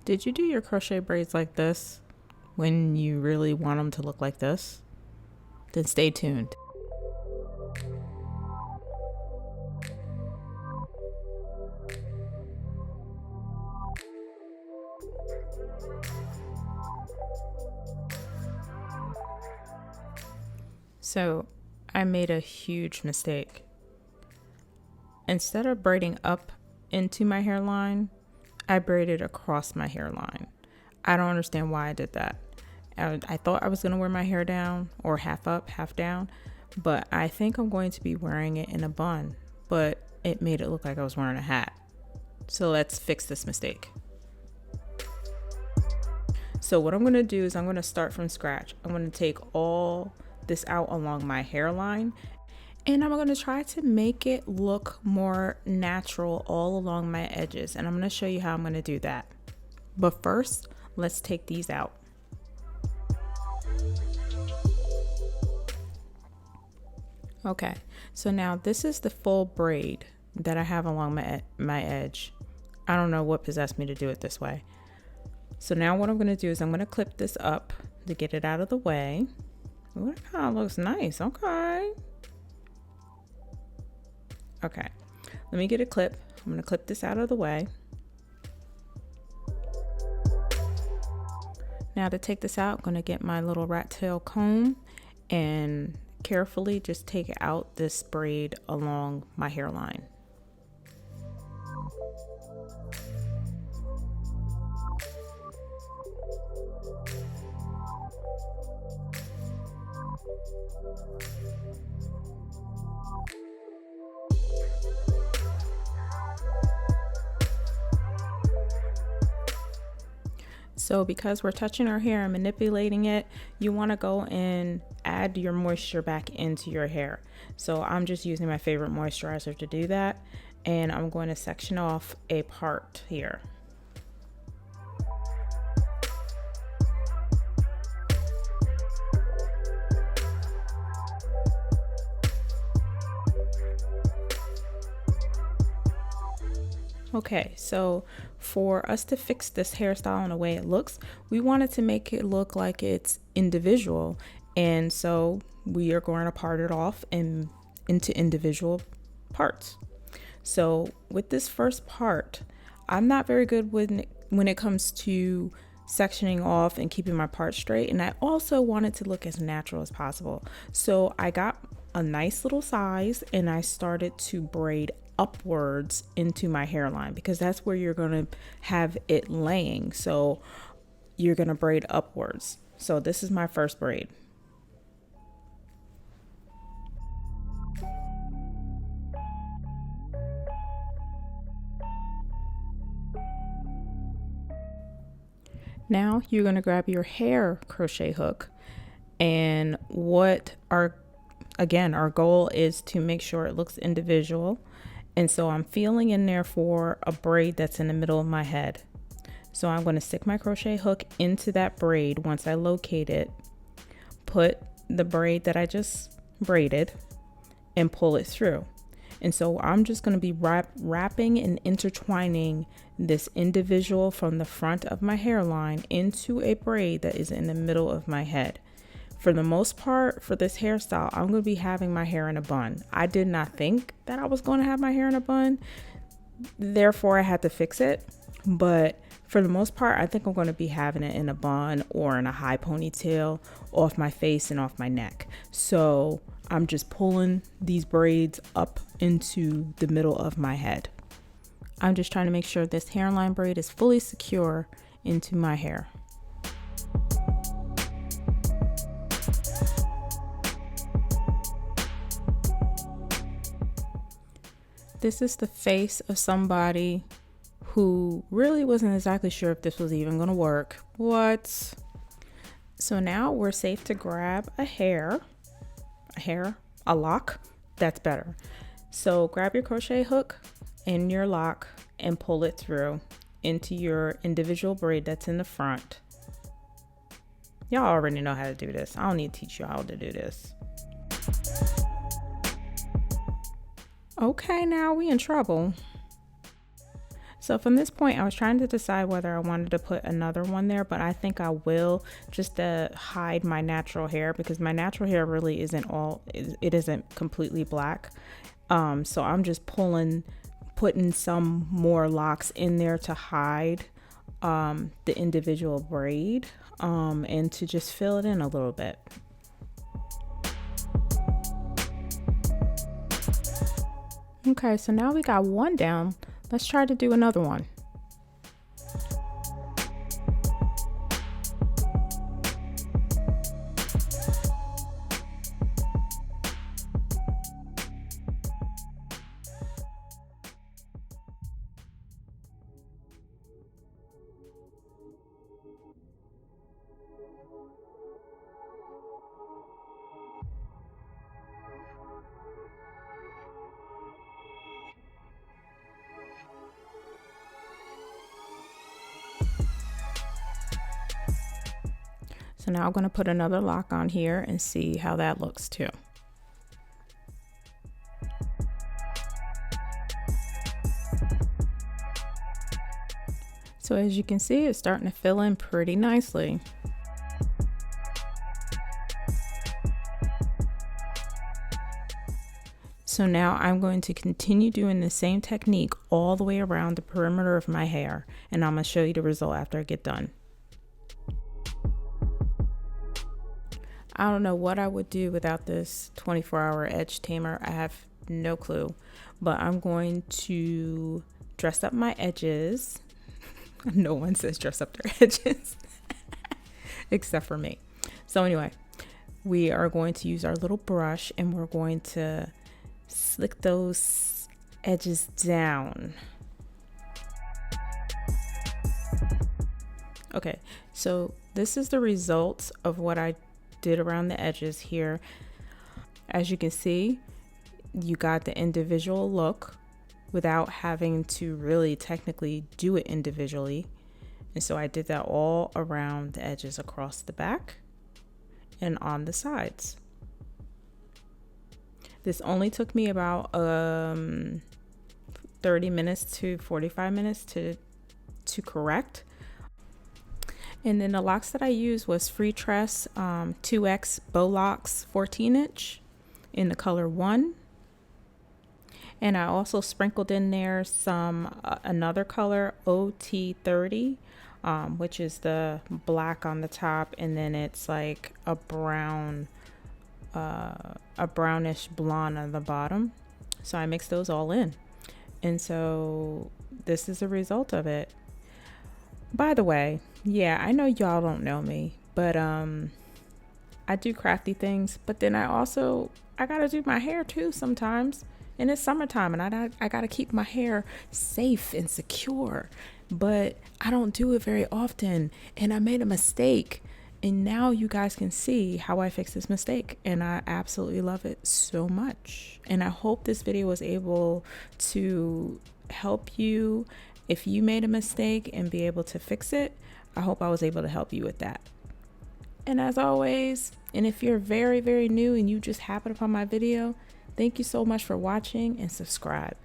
Did you do your crochet braids like this when you really want them to look like this? Then stay tuned. So I made a huge mistake. Instead of braiding up into my hairline, I braided across my hairline. I don't understand why I did that. I thought I was going to wear my hair down, or half up, half down, but I think I'm going to be wearing it in a bun, but it made it look like I was wearing a hat. So let's fix this mistake. So what I'm going to do is I'm going to start from scratch. I'm going to take all this out along my hairline, and I'm going to try to make it look more natural all along my edges, and I'm going to show you how I'm going to do that. But first, let's take these out. Okay, so now this is the full braid that I have along my edge. I don't know what possessed me to do it this way. So now what I'm going to do is I'm going to clip this up to get it out of the way. Ooh, that kind of looks nice. Okay, let me get a clip. I'm going to clip this out of the way. Now to take this out, I'm going to get my little rat tail comb and carefully just take out this braid along my hairline. So because we're touching our hair and manipulating it, you want to go and add your moisture back into your hair. So I'm just using my favorite moisturizer to do that, and I'm going to section off a part here. Okay, so for us to fix this hairstyle in the way it looks, we wanted to make it look like it's individual. And so we are going to part it off into individual parts. So with this first part, I'm not very good when it comes to sectioning off and keeping my parts straight. And I also want it to look as natural as possible. So I got a nice little size and I started to braid upwards into my hairline, because that's where you're going to have it laying. So you're going to braid upwards. So this is my first braid. Now you're going to grab your hair crochet hook, and our goal is to make sure it looks individual. And so I'm feeling in there for a braid that's in the middle of my head. So I'm going to stick my crochet hook into that braid. Once I locate it, put the braid that I just braided and pull it through. And so I'm just going to be wrapping and intertwining this individual from the front of my hairline into a braid that is in the middle of my head. For the most part, for this hairstyle, I'm going to be having my hair in a bun. I did not think that I was going to have my hair in a bun, therefore I had to fix it. But for the most part, I think I'm going to be having it in a bun or in a high ponytail off my face and off my neck. So I'm just pulling these braids up into the middle of my head. I'm just trying to make sure this hairline braid is fully secure into my hair. This is the face of somebody who really wasn't exactly sure if this was even going to work. What? So now we're safe to grab a lock. That's better. So grab your crochet hook and your lock and pull it through into your individual braid that's in the front. Y'all already know how to do this. I don't need to teach you how to do this. Okay, now we in trouble. So from this point, I was trying to decide whether I wanted to put another one there, but I think I will, just to hide my natural hair, because my natural hair really it isn't completely black. So I'm just putting some more locks in there to hide the individual braid, and to just fill it in a little bit. Okay, so now we got one down. Let's try to do another one. So now I'm going to put another lock on here and see how that looks too. So as you can see, it's starting to fill in pretty nicely. So now I'm going to continue doing the same technique all the way around the perimeter of my hair, and I'm going to show you the result after I get done. I don't know what I would do without this 24-hour edge tamer. I have no clue, but I'm going to dress up my edges. No one says dress up their edges except for me. So anyway, we are going to use our little brush and we're going to slick those edges down. Okay, so this is the results of what I did around the edges here. As you can see, you got the individual look without having to really technically do it individually. And so I did that all around the edges across the back and on the sides. This only took me about 30 minutes to 45 minutes to correct. And then the locks that I used was Free Tress 2X Bow Locks 14-inch in the color 1. And I also sprinkled in there some another color, OT30, which is the black on the top, and then it's like a brown, a brownish blonde on the bottom. So I mixed those all in. And so this is the result of it. By the way, yeah, I know y'all don't know me, but I do crafty things, but then I gotta do my hair too sometimes. And it's summertime and I gotta keep my hair safe and secure, but I don't do it very often, and I made a mistake. And now you guys can see how I fixed this mistake, and I absolutely love it so much. And I hope this video was able to help you if you made a mistake and be able to fix it. I hope I was able to help you with that. And as always, and if you're very, very new and you just happened upon my video, thank you so much for watching, and subscribe.